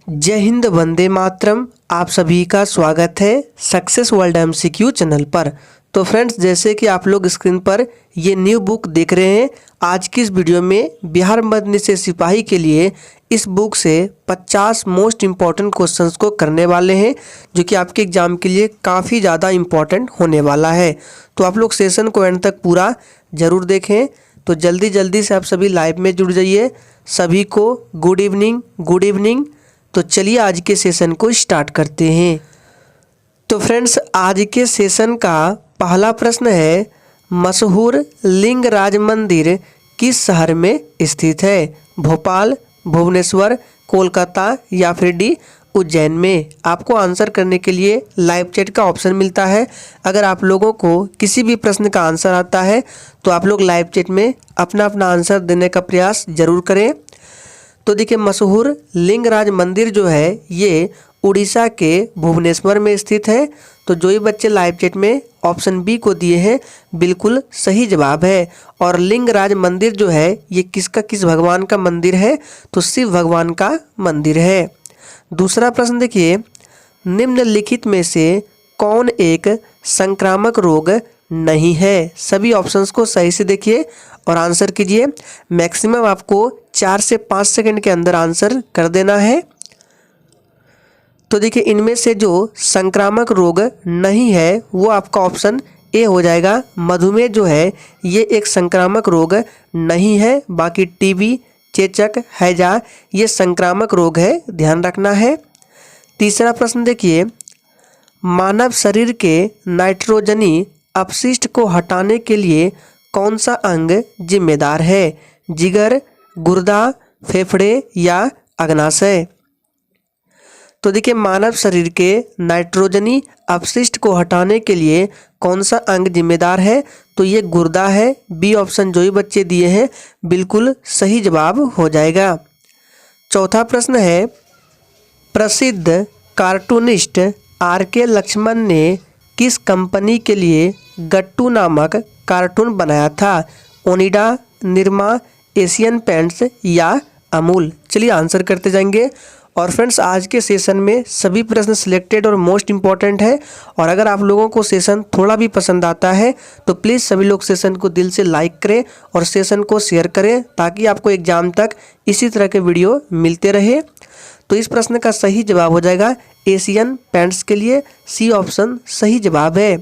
जय हिंद, वंदे मातरम। आप सभी का स्वागत है सक्सेस वर्ल्ड एमसीक्यू चैनल पर। तो फ्रेंड्स, जैसे कि आप लोग स्क्रीन पर ये न्यू बुक देख रहे हैं, आज की इस वीडियो में बिहार मध्य से सिपाही के लिए इस बुक से 50 मोस्ट इम्पॉर्टेंट क्वेश्चंस को करने वाले हैं, जो कि आपके एग्जाम के लिए काफ़ी ज़्यादा इम्पॉर्टेंट होने वाला है। तो आप लोग सेशन को एंड तक पूरा ज़रूर देखें। तो जल्दी जल्दी से आप सभी लाइव में जुड़ जाइए। सभी को गुड इवनिंग, गुड इवनिंग। तो चलिए आज के सेशन को स्टार्ट करते हैं। तो फ्रेंड्स, आज के सेशन का पहला प्रश्न है, मशहूर लिंगराज मंदिर किस शहर में स्थित है? भोपाल, भुवनेश्वर, कोलकाता या फिर डी उज्जैन में? आपको आंसर करने के लिए लाइव चैट का ऑप्शन मिलता है। अगर आप लोगों को किसी भी प्रश्न का आंसर आता है तो आप लोग लाइव चैट में अपना अपना आंसर देने का प्रयास जरूर करें। तो देखिए, मशहूर लिंगराज मंदिर जो है ये उड़ीसा के भुवनेश्वर में स्थित है। तो जो ही बच्चे लाइव चैट में ऑप्शन बी को दिए हैं, बिल्कुल सही जवाब है। और लिंगराज मंदिर जो है ये किस भगवान का मंदिर है? तो शिव भगवान का मंदिर है। दूसरा प्रश्न देखिए, निम्नलिखित में से कौन एक संक्रामक रोग नहीं है? सभी ऑप्शंस को सही से देखिए और आंसर कीजिए। मैक्सिमम आपको 4 से 5 सेकंड के अंदर आंसर कर देना है। तो देखिए, इनमें से जो संक्रामक रोग नहीं है वो आपका ऑप्शन ए हो जाएगा। मधुमेह जो है ये एक संक्रामक रोग नहीं है। बाकी टीबी, चेचक, हैजा ये संक्रामक रोग है, ध्यान रखना है। तीसरा प्रश्न देखिए, मानव शरीर के नाइट्रोजनी अपशिष्ट को हटाने के लिए कौन सा अंग जिम्मेदार है? जिगर, गुर्दा, फेफड़े या अग्नाशय? तो देखिए, मानव शरीर के नाइट्रोजनी अपशिष्ट को हटाने के लिए कौन सा अंग जिम्मेदार है? तो ये गुर्दा है। बी ऑप्शन जो ही बच्चे दिए हैं बिल्कुल सही जवाब हो जाएगा। चौथा प्रश्न है, प्रसिद्ध कार्टूनिस्ट आर.के. लक्ष्मण ने किस कंपनी के लिए गट्टू नामक कार्टून बनाया था? ओनिडा, निरमा, एशियन पेंट्स या अमूल? चलिए आंसर करते जाएंगे। और फ्रेंड्स, आज के सेशन में सभी प्रश्न सिलेक्टेड और मोस्ट इम्पॉर्टेंट है। और अगर आप लोगों को सेशन थोड़ा भी पसंद आता है तो प्लीज़ सभी लोग सेशन को दिल से लाइक करें और सेशन को शेयर करें, ताकि आपको एग्जाम तक इसी तरह के वीडियो मिलते रहे। तो इस प्रश्न का सही जवाब हो जाएगा एशियन पेंट्स के लिए सी ऑप्शन सही जवाब है।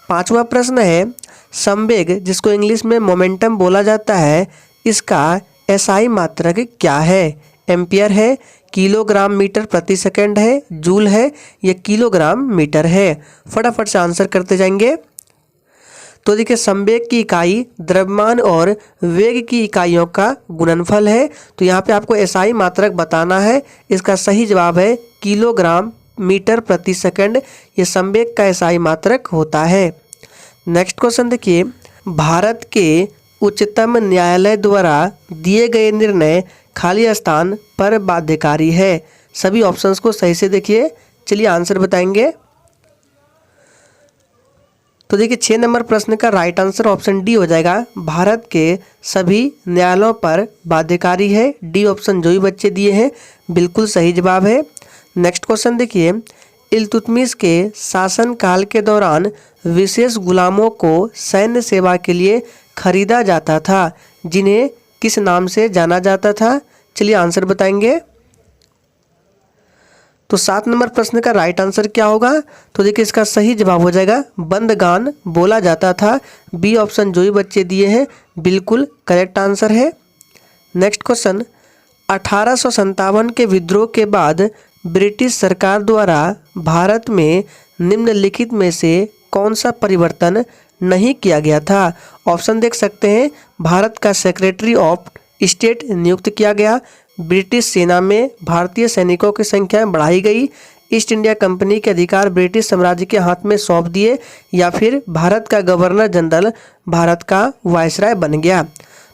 पांचवा प्रश्न है, संवेग जिसको इंग्लिश में मोमेंटम बोला जाता है, इसका एसआई मात्रक क्या है? एम्पियर है, किलोग्राम मीटर प्रति सेकंड है, जूल है या किलोग्राम मीटर है? फटाफट से आंसर करते जाएंगे। तो देखिए, संवेग की इकाई द्रव्यमान और वेग की इकाइयों का गुणनफल है। तो यहाँ पे आपको एसआई मात्रक बताना है। इसका सही जवाब है किलोग्राम मीटर प्रति सेकंड। ये संवेग का एसआई मात्रक होता है। नेक्स्ट क्वेश्चन देखिए, भारत के उच्चतम न्यायालय द्वारा दिए गए निर्णय खाली स्थान पर बाध्यकारी है। सभी ऑप्शंस को सही से देखिए। चलिए आंसर बताएंगे। तो देखिए, 6 नंबर प्रश्न का राइट आंसर ऑप्शन डी हो जाएगा। भारत के सभी न्यायालयों पर बाध्यकारी है। डी ऑप्शन जो ही बच्चे दिए हैं बिल्कुल सही जवाब है। नेक्स्ट क्वेश्चन देखिए, इल्तुतमिश के शासनकाल के दौरान विशेष गुलामों को सैन्य सेवा के लिए खरीदा जाता था, जिन्हें किस नाम से जाना जाता था? चलिए आंसर बताएंगे। तो 7 नंबर प्रश्न का राइट आंसर क्या होगा? तो देखिए, इसका सही जवाब हो जाएगा बंदगान बोला जाता था। बी ऑप्शन जो ही बच्चे दिए हैं बिल्कुल करेक्ट आंसर है। नेक्स्ट क्वेश्चन, 1857 के विद्रोह के बाद ब्रिटिश सरकार द्वारा भारत में निम्नलिखित में से कौन सा परिवर्तन नहीं किया गया था? ऑप्शन देख सकते हैं। भारत का सेक्रेटरी ऑफ स्टेट नियुक्त किया गया, ब्रिटिश सेना में भारतीय सैनिकों की संख्या बढ़ाई गई, ईस्ट इंडिया कंपनी के अधिकार ब्रिटिश साम्राज्य के हाथ में सौंप दिए, या फिर भारत का गवर्नर जनरल भारत का वायसराय बन गया।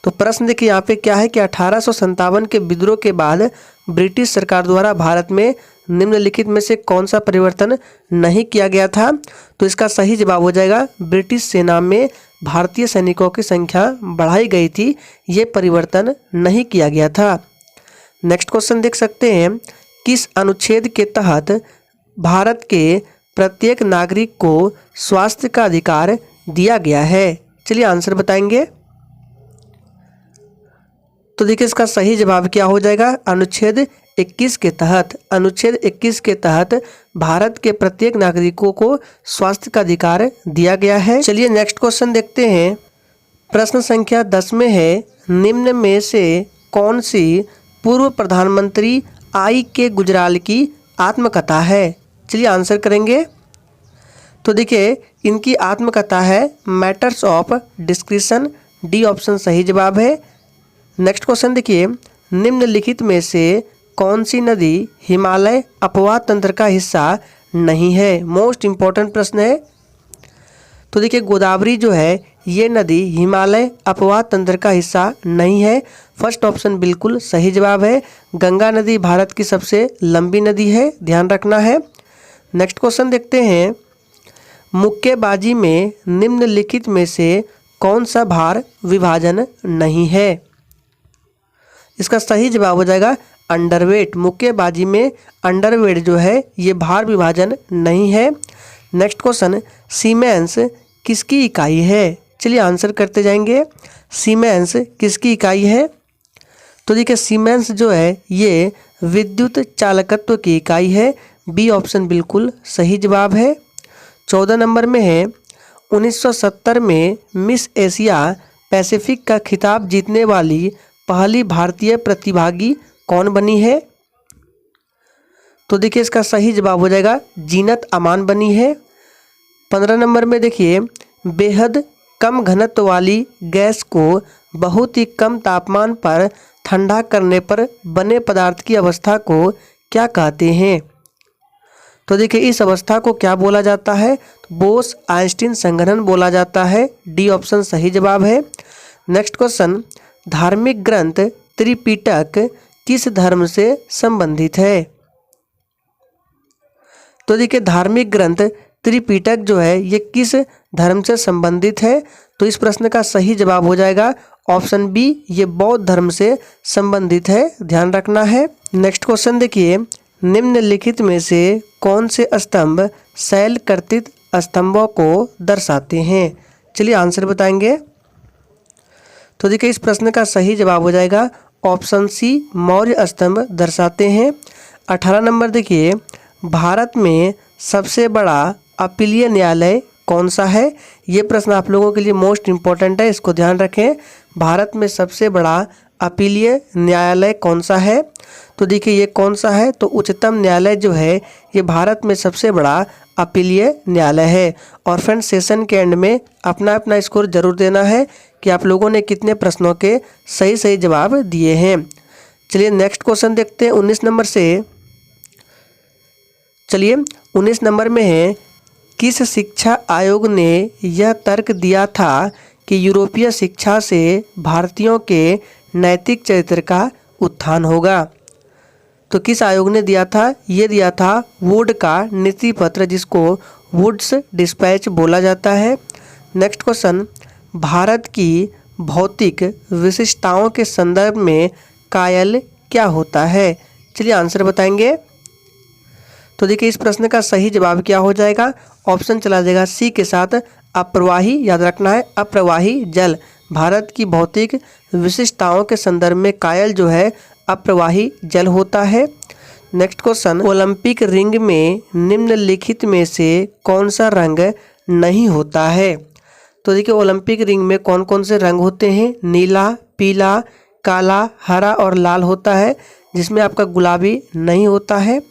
तो प्रश्न देखिए यहाँ पे क्या है कि 1857 के विद्रोह के बाद ब्रिटिश सरकार द्वारा भारत में निम्नलिखित में से कौन सा परिवर्तन नहीं किया गया था? तो इसका सही जवाब हो जाएगा ब्रिटिश सेना में भारतीय सैनिकों की संख्या बढ़ाई गई थी, ये परिवर्तन नहीं किया गया था। नेक्स्ट क्वेश्चन देख सकते हैं, किस अनुच्छेद के तहत भारत के प्रत्येक नागरिक को स्वास्थ्य का अधिकार दिया गया है? चलिए आंसर बताएंगे। तो देखिए इसका सही जवाब क्या हो जाएगा? अनुच्छेद 21 के तहत। अनुच्छेद 21 के तहत भारत के प्रत्येक नागरिकों को स्वास्थ्य का अधिकार दिया गया है। चलिए नेक्स्ट क्वेश्चन देखते हैं। प्रश्न संख्या 10 में है, निम्न में से कौन सी पूर्व प्रधानमंत्री I.K. गुजराल की आत्मकथा है? चलिए आंसर करेंगे। तो देखिए इनकी आत्मकथा है matters of discretion, D option सही जवाब है। नेक्स्ट क्वेश्चन देखिए, निम्नलिखित में से कौन सी नदी हिमालय अपवाह तंत्र का हिस्सा नहीं है? मोस्ट इम्पॉर्टेंट प्रश्न है। तो देखिए गोदावरी जो है ये नदी हिमालय अपवाह तंत्र का हिस्सा नहीं है। फर्स्ट ऑप्शन बिल्कुल सही जवाब है। गंगा नदी भारत की सबसे लंबी नदी है, ध्यान रखना है। नेक्स्ट क्वेश्चन देखते हैं, मुक्केबाजी में निम्नलिखित में से कौन सा भार विभाजन नहीं है? इसका सही जवाब हो जाएगा अंडरवेट। मुक्केबाजी में अंडरवेट जो है ये भार विभाजन नहीं है। नेक्स्ट क्वेश्चन, सीमेंस किसकी इकाई है? चलिए आंसर करते जाएंगे। सीमेंस किसकी इकाई है? तो देखिए सीमेंस जो है ये विद्युत चालकत्व की इकाई है, बी ऑप्शन बिल्कुल सही जवाब है। 14 नंबर में है, 1970 में मिस एशिया पैसिफिक का खिताब जीतने वाली पहली भारतीय प्रतिभागी कौन बनी है? तो देखिए इसका सही जवाब हो जाएगा जीनत अमान बनी है। 15 नंबर में देखिए, बेहद कम घनत्व वाली गैस को बहुत ही कम तापमान पर ठंडा करने पर बने पदार्थ की अवस्था को क्या कहते हैं? तो देखिए इस अवस्था को क्या बोला जाता है? बोस आइंस्टीन संघनन बोला जाता है, डी ऑप्शन सही जवाब है। नेक्स्ट क्वेश्चन, धार्मिक ग्रंथ त्रिपिटक किस धर्म से संबंधित है? तो देखिए धार्मिक ग्रंथ त्रिपिटक जो है ये किस धर्म से संबंधित है? तो इस प्रश्न का सही जवाब हो जाएगा ऑप्शन बी, ये बौद्ध धर्म से संबंधित है, ध्यान रखना है। नेक्स्ट क्वेश्चन देखिए, निम्नलिखित में से कौन से स्तंभ शैल कर्तित स्तंभों को दर्शाते हैं? चलिए आंसर बताएंगे। तो देखिए इस प्रश्न का सही जवाब हो जाएगा ऑप्शन सी, मौर्य स्तंभ दर्शाते हैं। 18 नंबर देखिए, भारत में सबसे बड़ा अपीलीय न्यायालय कौन सा है? ये प्रश्न आप लोगों के लिए मोस्ट इम्पोर्टेंट है, इसको ध्यान रखें। भारत में सबसे बड़ा अपीलीय न्यायालय कौन सा है? तो देखिए ये कौन सा है? तो उच्चतम न्यायालय जो है ये भारत में सबसे बड़ा अपीलीय न्यायालय है। और फ्रेंड्स सेशन के एंड में अपना अपना स्कोर जरूर देना है कि आप लोगों ने कितने प्रश्नों के सही सही जवाब दिए हैं। चलिए नेक्स्ट क्वेश्चन देखते हैं 19 नंबर से। चलिए 19 नंबर में है, किस शिक्षा आयोग ने यह तर्क दिया था कि यूरोपीय शिक्षा से भारतीयों के नैतिक चरित्र का उत्थान होगा? तो किस आयोग ने दिया था? ये दिया था वुड का नीति पत्र, जिसको वुड्स डिस्पैच बोला जाता है। नेक्स्ट क्वेश्चन, भारत की भौतिक विशिष्टताओं के संदर्भ में कायल क्या होता है? चलिए आंसर बताएंगे। तो देखिए इस प्रश्न का सही जवाब क्या हो जाएगा? ऑप्शन चला जाएगा सी के साथ, अप्रवाही, याद रखना है अप्रवाही जल। भारत की भौतिक विशिष्टताओं के संदर्भ में कायल जो है अप्रवाही जल होता है। नेक्स्ट क्वेश्चन, ओलंपिक रिंग में निम्नलिखित में से कौन सा रंग नहीं होता है? तो देखिए ओलंपिक रिंग में कौन कौन से रंग होते हैं? नीला, पीला, काला, हरा और लाल होता है, जिसमें आपका गुलाबी नहीं होता है।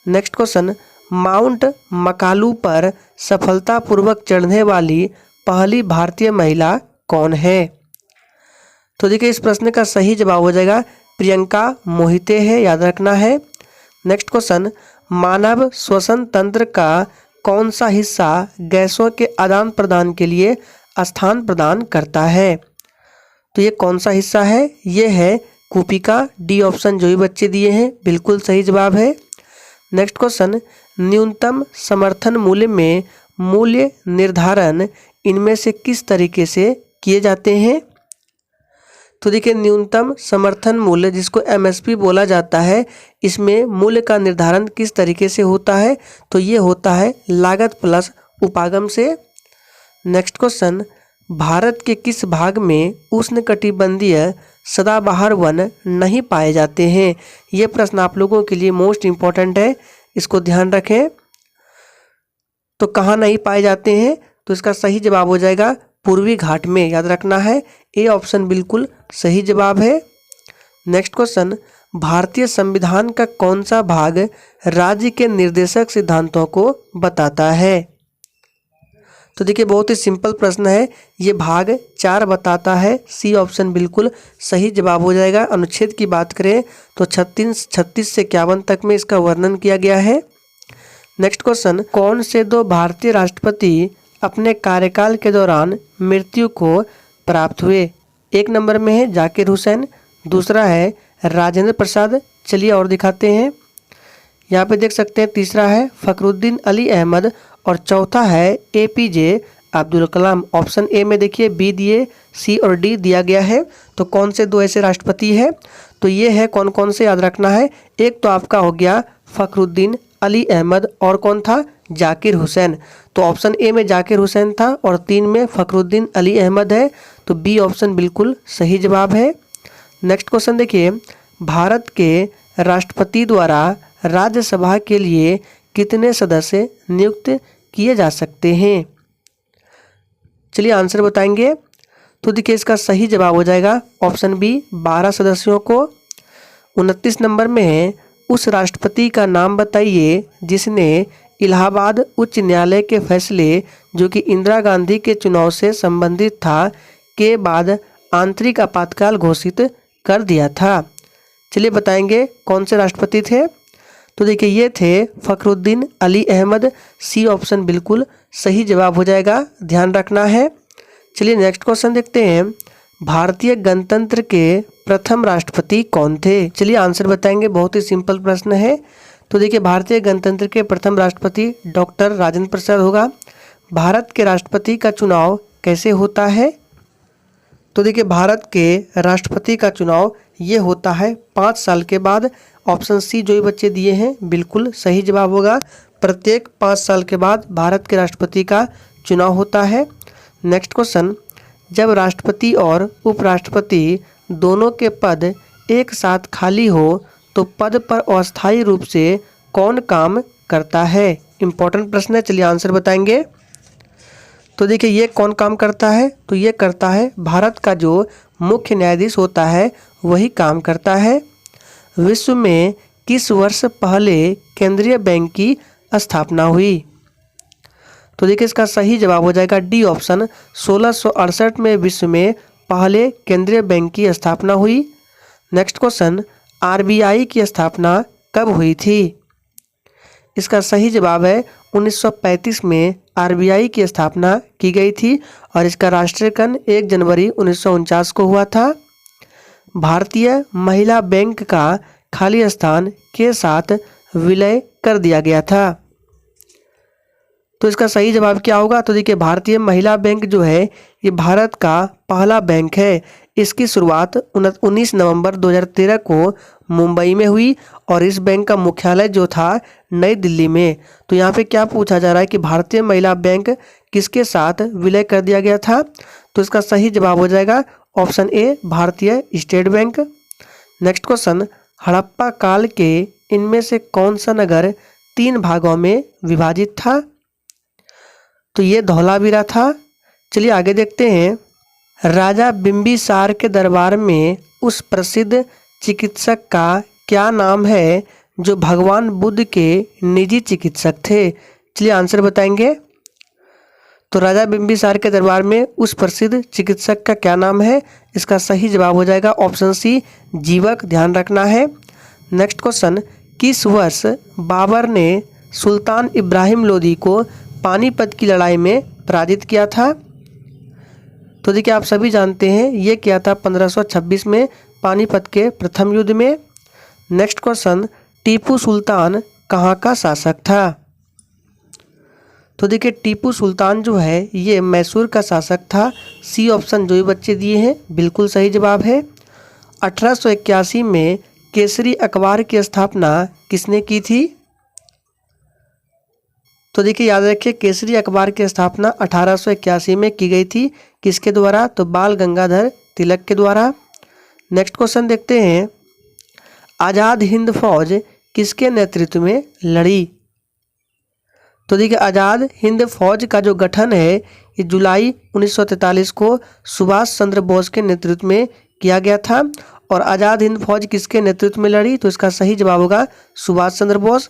नेक्स्ट क्वेश्चन, माउंट मकालू पर सफलतापूर्वक चढ़ने वाली पहली भारतीय महिला कौन है? तो देखिए इस प्रश्न का सही जवाब हो जाएगा प्रियंका मोहिते है, याद रखना है। नेक्स्ट क्वेश्चन, मानव श्वसन तंत्र का कौन सा हिस्सा गैसों के आदान प्रदान के लिए स्थान प्रदान करता है? तो ये कौन सा हिस्सा है? ये है कूपिका, डी ऑप्शन जो भी बच्चे दिए हैं बिल्कुल सही जवाब है। नेक्स्ट क्वेश्चन, न्यूनतम समर्थन मूल्य में मूल्य निर्धारण इनमें से किस तरीके से किए जाते हैं? तो देखिए न्यूनतम समर्थन मूल्य जिसको एमएसपी बोला जाता है, इसमें मूल्य का निर्धारण किस तरीके से होता है? तो ये होता है लागत प्लस उपागम से। नेक्स्ट क्वेश्चन, भारत के किस भाग में उष्णकटिबंधीय सदाबहार वन नहीं पाए जाते हैं? ये प्रश्न आप लोगों के लिए मोस्ट इम्पॉर्टेंट है, इसको ध्यान रखें। तो कहाँ नहीं पाए जाते हैं? तो इसका सही जवाब हो जाएगा पूर्वी घाट में, याद रखना है। ए ऑप्शन बिल्कुल सही जवाब है। नेक्स्ट क्वेश्चन, भारतीय संविधान का कौन सा भाग राज्य के निर्देशक सिद्धांतों को बताता है? तो देखिए बहुत ही सिंपल प्रश्न है, ये भाग 4 बताता है। सी ऑप्शन बिल्कुल सही जवाब हो जाएगा। अनुच्छेद की बात करें तो 36 से 51 तक में इसका वर्णन किया गया है। नेक्स्ट क्वेश्चन, कौन से 2 भारतीय राष्ट्रपति अपने कार्यकाल के दौरान मृत्यु को प्राप्त हुए? एक नंबर में है जाकिर हुसैन, दूसरा है राजेंद्र प्रसाद। चलिए और दिखाते हैं, यहाँ पे देख सकते हैं। तीसरा है फखरुद्दीन अली अहमद और चौथा है APJ Abdul Kalam. Option A में देखिए बी दिए, सी और डी दिया गया है। तो कौन से 2 ऐसे राष्ट्रपति हैं? तो ये है कौन कौन से, याद रखना है। एक तो आपका हो गया फखरुद्दीन अली अहमद और कौन था? जाकिर हुसैन। तो ऑप्शन ए में जाकिर हुसैन था और 3 में फखरुद्दीन अली अहमद है। तो बी ऑप्शन बिल्कुल सही जवाब है। नेक्स्ट क्वेश्चन देखिए, भारत के राष्ट्रपति द्वारा राज्यसभा के लिए कितने सदस्य नियुक्त किए जा सकते हैं? चलिए आंसर बताएंगे। तो देखिए इसका सही जवाब हो जाएगा ऑप्शन बी 12 सदस्यों को। 29 नंबर में है, उस राष्ट्रपति का नाम बताइए जिसने इलाहाबाद उच्च न्यायालय के फैसले जो कि इंदिरा गांधी के चुनाव से संबंधित था के बाद आंतरिक आपातकाल घोषित कर दिया था। चलिए बताएंगे कौन से राष्ट्रपति थे। तो देखिए ये थे फखरुद्दीन अली अहमद। सी ऑप्शन बिल्कुल सही जवाब हो जाएगा, ध्यान रखना है। चलिए नेक्स्ट क्वेश्चन देखते हैं, भारतीय गणतंत्र के प्रथम राष्ट्रपति कौन थे? चलिए आंसर बताएंगे, बहुत ही सिंपल प्रश्न है। तो देखिए भारतीय गणतंत्र के प्रथम राष्ट्रपति डॉक्टर राजेंद्र प्रसाद होगा। भारत के राष्ट्रपति का चुनाव कैसे होता है? तो देखिए भारत के राष्ट्रपति का चुनाव ये होता है 5 साल के बाद। ऑप्शन सी जो ये बच्चे दिए हैं बिल्कुल सही जवाब होगा। प्रत्येक 5 साल के बाद भारत के राष्ट्रपति का चुनाव होता है। नेक्स्ट क्वेश्चन, जब राष्ट्रपति और उपराष्ट्रपति दोनों के पद एक साथ खाली हो तो पद पर अस्थायी रूप से कौन काम करता है? इम्पोर्टेंट प्रश्न है, चलिए आंसर बताएंगे। तो देखिए ये कौन काम करता है? तो ये करता है भारत का जो मुख्य न्यायाधीश होता है वही काम करता है। विश्व में किस वर्ष पहले केंद्रीय बैंक की स्थापना हुई? तो देखिए इसका सही जवाब हो जाएगा डी ऑप्शन 1668 में विश्व में पहले केंद्रीय बैंक की स्थापना हुई। नेक्स्ट क्वेश्चन, आरबीआई की स्थापना कब हुई थी? इसका सही जवाब है 1935 में आरबीआई की स्थापना की गई थी और इसका राष्ट्रीयकरण 1 जनवरी 1949 को हुआ था। भारतीय महिला बैंक का खाली स्थान के साथ विलय कर दिया गया था। तो इसका सही जवाब क्या होगा? तो देखिए भारतीय महिला बैंक जो है ये भारत का पहला बैंक है। इसकी शुरुआत 19 नवंबर 2013 को मुंबई में हुई और इस बैंक का मुख्यालय जो था नई दिल्ली में। तो यहाँ पे क्या पूछा जा रहा है कि भारतीय महिला बैंक किसके साथ विलय कर दिया गया था? तो इसका सही जवाब हो जाएगा ऑप्शन ए भारतीय state bank. Next question, Harappa काल के इनमें से कौन सा नगर 3 भागों में विभाजित था? तो ये धौलावीरा था। चलिए आगे देखते हैं, राजा बिंबिसार के दरबार में उस प्रसिद्ध चिकित्सक का क्या नाम है जो भगवान बुद्ध के निजी चिकित्सक थे? चलिए आंसर बताएंगे। तो राजा बिंबिसार के दरबार में उस प्रसिद्ध चिकित्सक का क्या नाम है? इसका सही जवाब हो जाएगा ऑप्शन सी जीवक, ध्यान रखना है। नेक्स्ट क्वेश्चन, किस वर्ष बाबर ने सुल्तान इब्राहिम लोदी को पानीपत की लड़ाई में पराजित किया था? तो देखिए आप सभी जानते हैं ये किया था 1526 में पानीपत के प्रथम युद्ध में। नेक्स्ट क्वेश्चन, टीपू सुल्तान कहाँ का शासक था? तो देखिए टीपू सुल्तान जो है ये मैसूर का शासक था। सी ऑप्शन जो ये बच्चे दिए हैं बिल्कुल सही जवाब है। 1881 में केसरी अखबार की स्थापना किसने की थी? तो देखिए याद रखिए, केसरी अखबार की स्थापना 1881 में की गई थी। किसके द्वारा? तो बाल गंगाधर तिलक के द्वारा। नेक्स्ट क्वेश्चन देखते हैं, आज़ाद हिंद फौज किसके नेतृत्व में लड़ी? तो देखिए आज़ाद हिंद फौज का जो गठन है ये जुलाई 1943 को सुभाष चंद्र बोस के नेतृत्व में किया गया था। और आज़ाद हिंद फौज किसके नेतृत्व में लड़ी? तो इसका सही जवाब होगा सुभाष चंद्र बोस।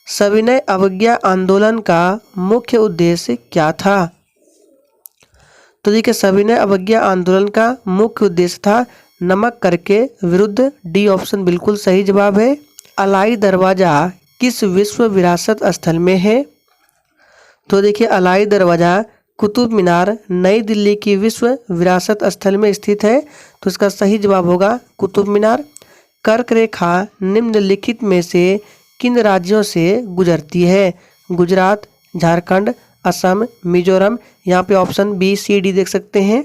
सविनय अवज्ञा आंदोलन का मुख्य उद्देश्य क्या था? तो देखिए सविनय अवज्ञा आंदोलन का मुख्य उद्देश्य था नमक कर के विरुद्ध। डी ऑप्शन बिल्कुल सही जवाब है। अलाई दरवाजा किस विश्व विरासत स्थल में है? तो देखिए अलाई दरवाजा कुतुब मीनार नई दिल्ली की विश्व विरासत स्थल में स्थित है। तो इसका सही जवाब होगा कुतुब मीनार। कर्क रेखा निम्नलिखित में से किन राज्यों से गुजरती है? गुजरात, झारखंड, असम, मिजोरम। यहाँ पे ऑप्शन बी सी डी देख सकते हैं।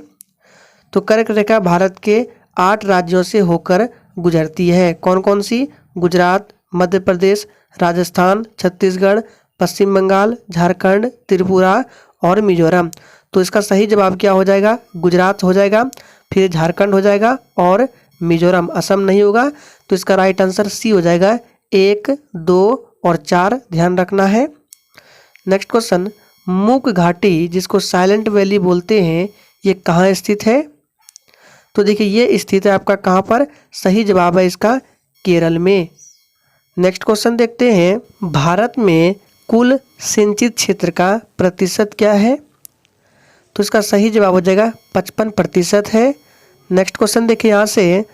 तो कर्क रेखा भारत के 8 राज्यों से होकर गुजरती है। कौन कौन सी? गुजरात, मध्य प्रदेश, राजस्थान, छत्तीसगढ़, पश्चिम बंगाल, झारखंड, त्रिपुरा और मिजोरम। तो इसका सही जवाब क्या हो जाएगा? गुजरात हो जाएगा, फिर झारखंड हो जाएगा और मिजोरम, असम नहीं होगा। तो इसका राइट आंसर सी हो जाएगा। 1, 2 और 4 ध्यान रखना है। नेक्स्ट क्वेश्चन, मूक घाटी जिसको साइलेंट वैली बोलते हैं ये कहाँ स्थित है? तो देखिए ये स्थित है आपका कहाँ पर? सही जवाब है इसका केरल में। नेक्स्ट क्वेश्चन देखते हैं, भारत में कुल सिंचित क्षेत्र का प्रतिशत क्या है? तो इसका सही जवाब हो जाएगा 55% है। नेक्स्ट क्वेश्चन देखिए यहाँ से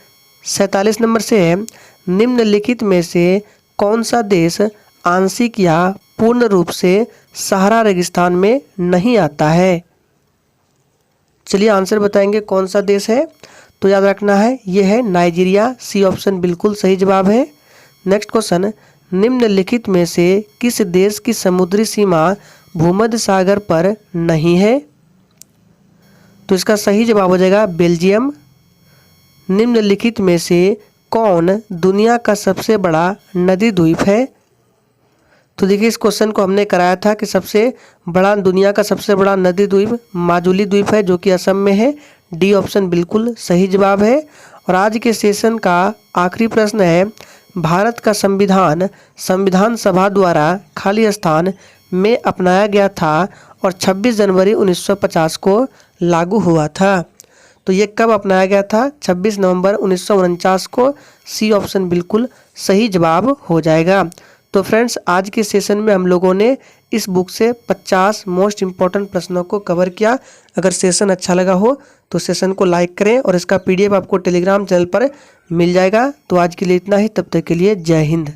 47 नंबर से है, निम्नलिखित में से कौन सा देश आंशिक या पूर्ण रूप से सहारा रेगिस्तान में नहीं आता है? चलिए आंसर बताएंगे कौन सा देश है। तो याद रखना है ये है नाइजीरिया। सी ऑप्शन बिल्कुल सही जवाब है। नेक्स्ट क्वेश्चन, निम्नलिखित में से किस देश की समुद्री सीमा भूमध्य सागर पर नहीं है? तो इसका सही जवाब हो जाएगा बेल्जियम। निम्नलिखित में से कौन दुनिया का सबसे बड़ा नदी द्वीप है? तो देखिए इस क्वेश्चन को हमने कराया था कि दुनिया का सबसे बड़ा नदी द्वीप माजुली द्वीप है जो कि असम में है। डी ऑप्शन बिल्कुल सही जवाब है। और आज के सेशन का आखिरी प्रश्न है, भारत का संविधान सभा द्वारा खाली स्थान में अपनाया गया था और 26 जनवरी 1950 को लागू हुआ था। तो ये कब अपनाया गया था? 26 नवंबर 1949 को। सी ऑप्शन बिल्कुल सही जवाब हो जाएगा। तो फ्रेंड्स आज के सेशन में हम लोगों ने इस बुक से 50 मोस्ट इम्पॉर्टेंट प्रश्नों को कवर किया। अगर सेशन अच्छा लगा हो तो सेशन को लाइक करें और इसका PDF आपको टेलीग्राम चैनल पर मिल जाएगा। तो आज के लिए इतना ही, तब तक के लिए जय हिंद।